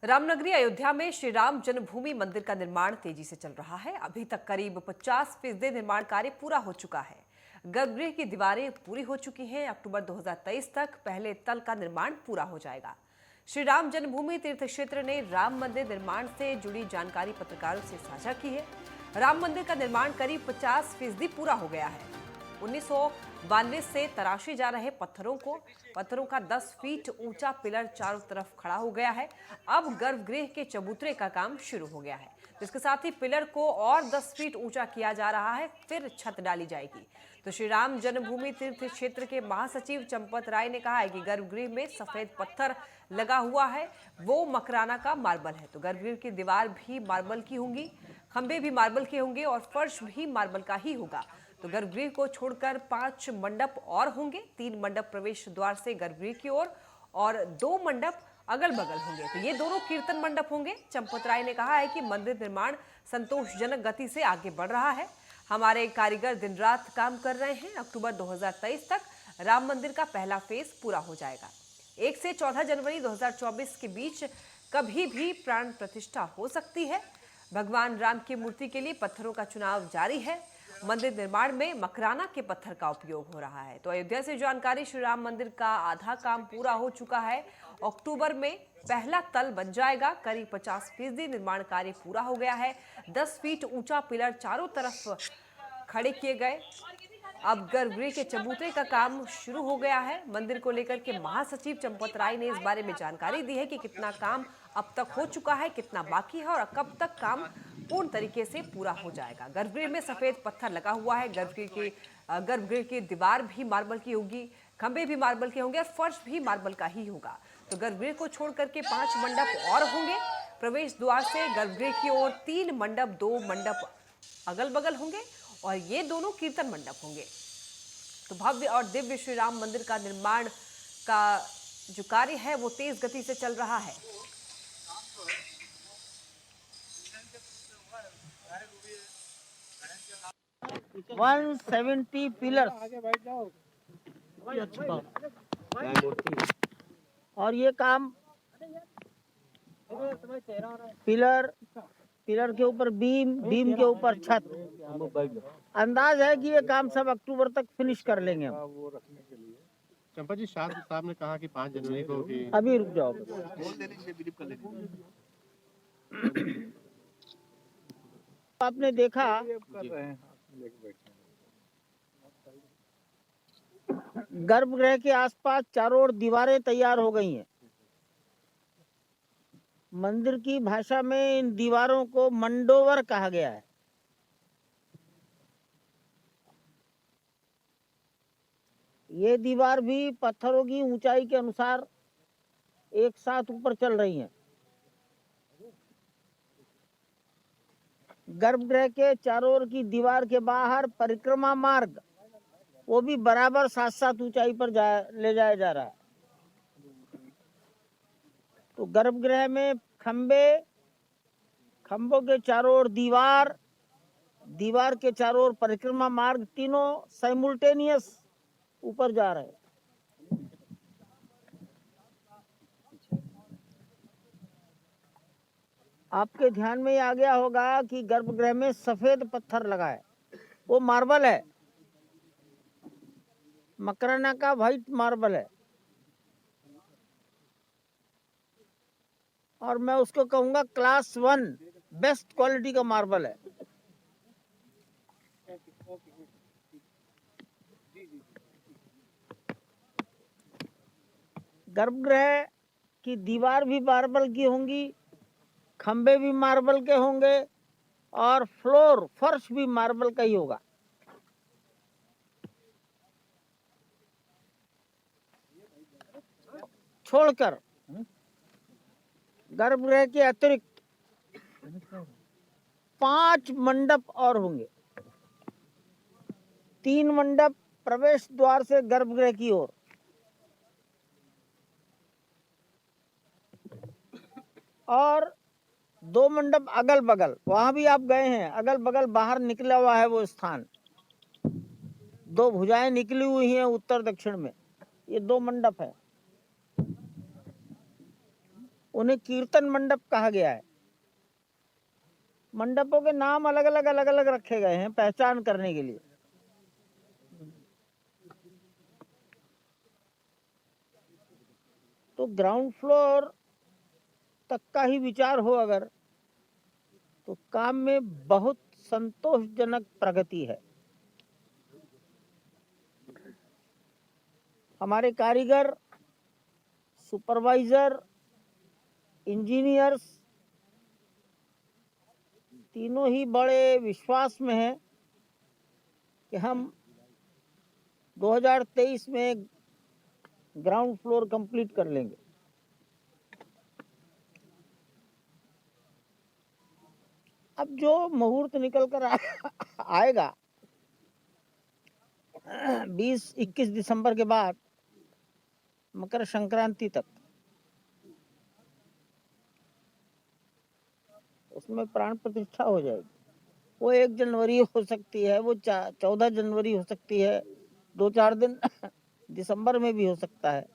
रामनगरी अयोध्या में श्री राम जन्मभूमि मंदिर का निर्माण तेजी से चल रहा है। अभी तक करीब 50% निर्माण कार्य पूरा हो चुका है। गर्भगृह की दीवारें पूरी हो चुकी हैं। अक्टूबर 2023 तक पहले तल का निर्माण पूरा हो जाएगा। श्री राम जन्मभूमि तीर्थ क्षेत्र ने राम मंदिर निर्माण से जुड़ी जानकारी पत्रकारों से साझा की है। राम मंदिर का निर्माण करीब 50% पूरा हो गया है। 1992 से तराशे जा रहे पत्थरों का 10 फीट ऊंचा पिलर चारों तरफ खड़ा हो गया है। अब गर्भगृह के चबूतरे का काम शुरू हो गया है, जिसके साथ ही पिलर को और 10 फीट ऊंचा किया जा रहा है, फिर छत डाली जाएगी। तो श्री राम जन्मभूमि तीर्थ क्षेत्र के महासचिव चंपत राय ने कहा है कि गर्भगृह में सफेद पत्थर लगा हुआ है, वो मकराना का मार्बल है। तो गर्भगृह की दीवार भी मार्बल की होंगी, खंभे भी मार्बल के होंगे और फर्श भी मार्बल का ही होगा। तो गर्भगृह को छोड़कर 5 मंडप और होंगे। 3 मंडप प्रवेश द्वार से गर्भगृह की ओर और 2 मंडप अगल बगल होंगे। तो ये दोनों कीर्तन मंडप होंगे। चंपत राय ने कहा है कि मंदिर निर्माण संतोषजनक गति से आगे बढ़ रहा है। हमारे कारीगर दिन रात काम कर रहे हैं। अक्टूबर 2023 तक राम मंदिर का पहला फेज पूरा हो जाएगा। 1 से 14 जनवरी 2024 के बीच कभी भी प्राण प्रतिष्ठा हो सकती है। भगवान राम की मूर्ति के लिए पत्थरों का चुनाव जारी है। मंदिर निर्माण में मकराना के पत्थर का उपयोग हो रहा है। तो अयोध्या से जानकारी, श्री राम मंदिर का आधा काम पूरा हो चुका है। अक्टूबर में पहला तल बन जाएगा। करीब 50% निर्माण कार्य पूरा हो गया है। 10 फीट ऊंचा पिलर चारों तरफ खड़े किए गए। अब गर्भगृह के चबूतरे का काम शुरू हो गया है। मंदिर को लेकर के महासचिव चंपत राय ने इस बारे में जानकारी दी है कि कितना काम अब तक हो चुका है, कितना बाकी है और कब तक काम पूर्ण तरीके से पूरा हो जाएगा। गर्भगृह में सफेद पत्थर लगा हुआ है। गर्भगृह की दीवार भी मार्बल की होगी, खंभे भी मार्बल के होंगे और फर्श भी मार्बल का ही होगा। तो गर्भगृह को छोड़ करके 5 मंडप और होंगे। प्रवेश द्वार से गर्भगृह की ओर 3 मंडप, 2 मंडप अगल बगल होंगे और ये दोनों कीर्तन मंडप होंगे। तो भव्य और दिव्य श्री राम मंदिर का निर्माण का जो कार्य है वो तेज गति से चल रहा है। वन 170 पिलर्स और ये काम पिलर के ऊपर बीम के ऊपर छत। अंदाज है कि ये काम सब अक्टूबर तक फिनिश कर लेंगे हम। चंपा जी, शाह साहब ने कहा कि 5 जनवरी को भी अभी रुक जाओ। आपने देखा गर्भगृह के आसपास चारों ओर दीवारें तैयार हो गई हैं। मंदिर की भाषा में इन दीवारों को मंडोवर कहा गया है। ये दीवार भी पत्थरों की ऊंचाई के अनुसार एक साथ ऊपर चल रही हैं। गर्भगृह के चारों ओर की दीवार के बाहर परिक्रमा मार्ग वो भी बराबर साथ साथ ऊंचाई पर ले जाया जा रहा है। तो गर्भगृह में खंभों के चारों ओर दीवार के चारों ओर परिक्रमा मार्ग, तीनों साइमुल्टेनियस ऊपर जा रहे हैं। आपके ध्यान में आ गया होगा कि गर्भगृह में सफेद पत्थर लगा है, वो मार्बल है, मकराना का व्हाइट मार्बल है और मैं उसको कहूंगा क्लास 1 बेस्ट क्वालिटी का मार्बल है। गर्भगृह की दीवार भी मार्बल की होंगी, खंबे भी मार्बल के होंगे और फर्श भी मार्बल का ही होगा। छोड़कर गर्भगृह के अतिरिक्त 5 मंडप और होंगे। 3 मंडप प्रवेश द्वार से गर्भगृह की ओर और 2 मंडप अगल बगल। वहां भी आप गए हैं, अगल बगल बाहर निकला हुआ है वो स्थान, 2 भुजाएं निकली हुई हैं उत्तर दक्षिण में, ये 2 मंडप है। उन्हें कीर्तन मंडप कहा गया है। मंडपों के नाम अलग अलग रखे गए हैं पहचान करने के लिए। तो ग्राउंड फ्लोर तक का ही विचार हो अगर, तो काम में बहुत संतोषजनक प्रगति है। हमारे कारीगर, सुपरवाइजर, इंजीनियर्स तीनों ही बड़े विश्वास में हैं कि हम 2023 में ग्राउंड फ्लोर कंप्लीट कर लेंगे। अब जो मुहूर्त निकल कर आएगा 20-21 दिसंबर के बाद मकर संक्रांति तक, उसमें प्राण प्रतिष्ठा हो जाएगी। वो 1 जनवरी हो सकती है, वो 14 जनवरी हो सकती है, 2-4 दिन दिसंबर में भी हो सकता है।